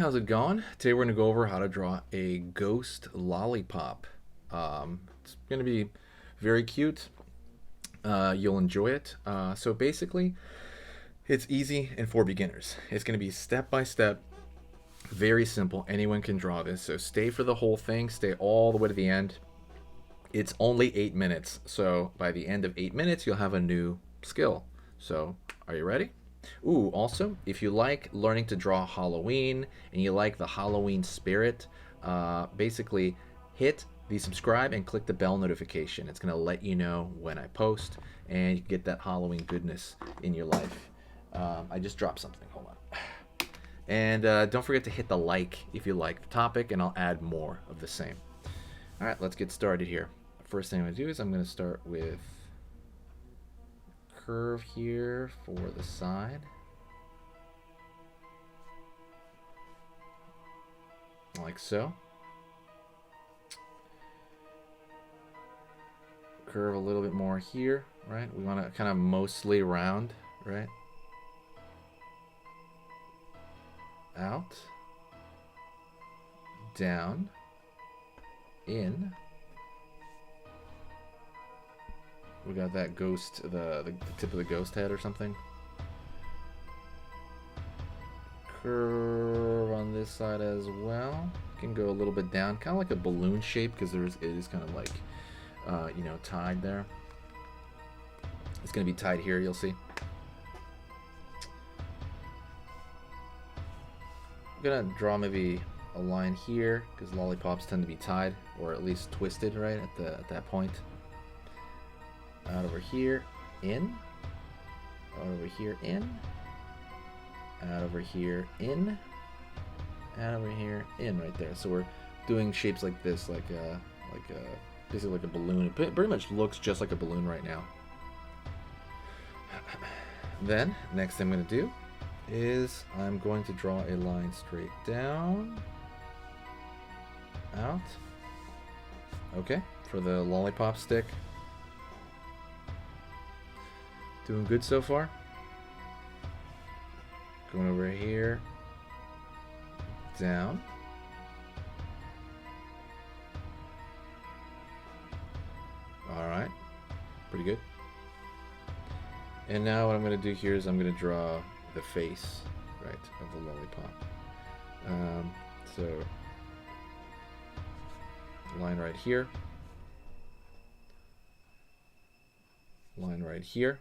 how's it going? Today we're going to go over how to draw a ghost lollipop. It's going to be very cute. You'll enjoy it. So basically, it's easy and for beginners. It's going to be step by step, very simple. Anyone can draw this. So stay for the whole thing, stay all the way to the end. It's only 8 minutes. So by the end of 8 minutes, you'll have a new skill. So are you ready? Ooh, also, if you like learning to draw Halloween and you like the Halloween spirit, basically hit the subscribe and click the bell notification. It's going to let you know when I post and you can get that Halloween goodness in your life. I just dropped something. Hold on. And don't forget to hit the like if you like the topic, and I'll add more of the same. All right, let's get started here. First thing I'm going to do is I'm going to start with curve here for the side. Like so. Curve a little bit more here, right? We want to kind of mostly round, right? Out. Down. In. We got that ghost, the tip of the ghost head or something. Curve on this side as well. Can go a little bit down, kind of like a balloon shape, because it is kind of like, tied there. It's gonna be tied here. You'll see. I'm gonna draw maybe a line here, because lollipops tend to be tied, or at least twisted, right at that point. Out over here, in. Out over here, in. Out over here, in. Out over here, in, right there. So we're doing shapes like this, basically like a balloon. It pretty much looks just like a balloon right now. Then, next thing I'm going to do is I'm going to draw a line straight down. Out. Okay, for the lollipop stick. Doing good so far. Going over here. Down. Alright. Pretty good. And now what I'm going to do here is I'm going to draw the face, right, of the lollipop. So, line right here. Line right here.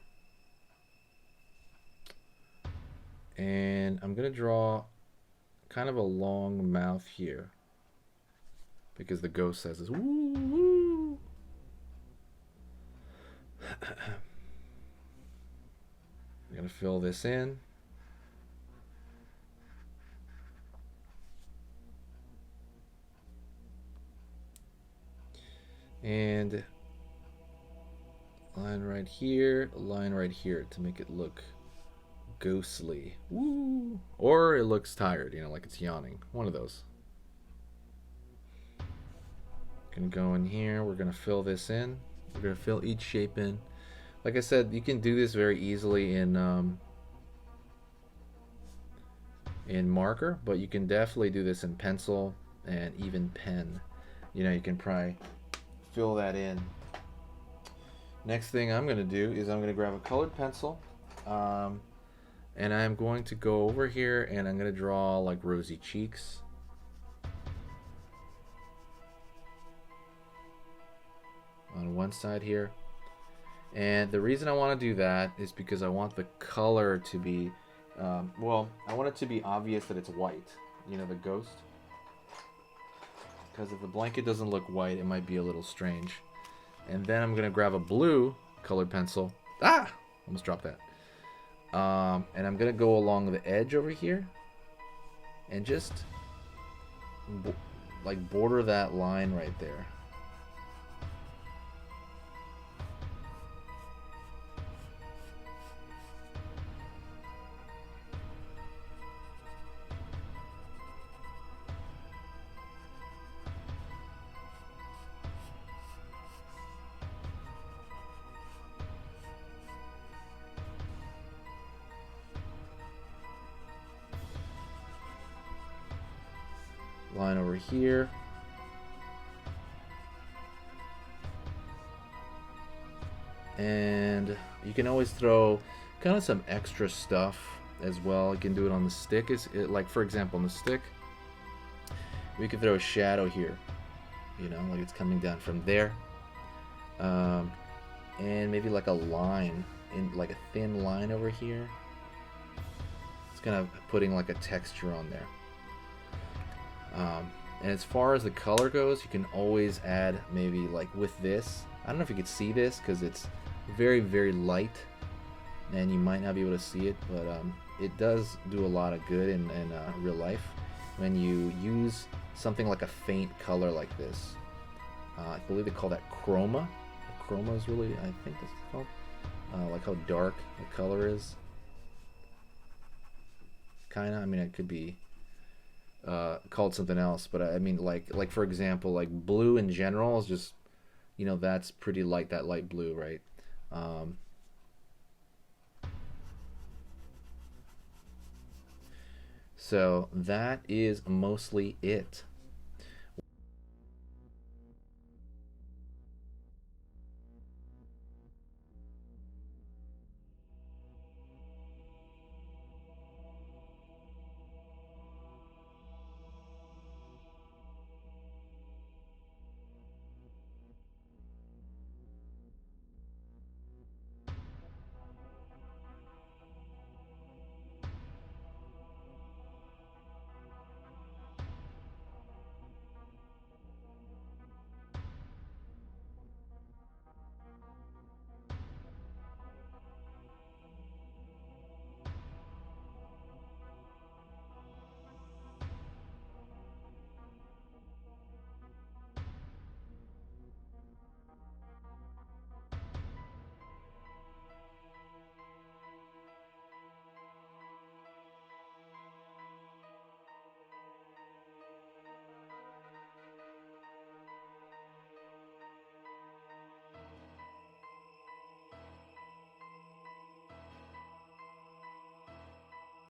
And I'm going to draw kind of a long mouth here, because the ghost says this woo woo. I'm going to fill this in. And line right here, line right here to make it look ghostly. Woo! Or it looks tired, like it's yawning. One of those. Gonna go in here. We're gonna fill this in. We're gonna fill each shape in. Like I said, you can do this very easily in marker, but you can definitely do this in pencil and even pen. You can probably fill that in. Next thing I'm gonna do is I'm gonna grab a colored pencil. And I'm going to go over here and I'm going to draw like rosy cheeks. On one side here. And the reason I want to do that is because I want the color to be, I want it to be obvious that it's white. The ghost. Because if the blanket doesn't look white, it might be a little strange. And then I'm going to grab a blue colored pencil. Almost dropped that. And I'm gonna go along the edge over here and just border that line right there. line over here. And you can always throw kind of some extra stuff as well. You can do it on the stick. Like, for example, on the stick, we could throw a shadow here, you know, like it's coming down from there. And maybe like a line, like a thin line over here. It's kind of putting like a texture on there. And as far as the color goes, you can always add maybe like with this. I don't know if you could see this because it's very, very light and you might not be able to see it, but it does do a lot of good in real life when you use something like a faint color like this. I believe they call that chroma. Chroma is really, I think that's called. Like how dark the color is. Kinda, I mean, it could be called something else, but I mean, like for example, like blue in general is just, you know, that's pretty light, that light blue, right? So that is mostly it.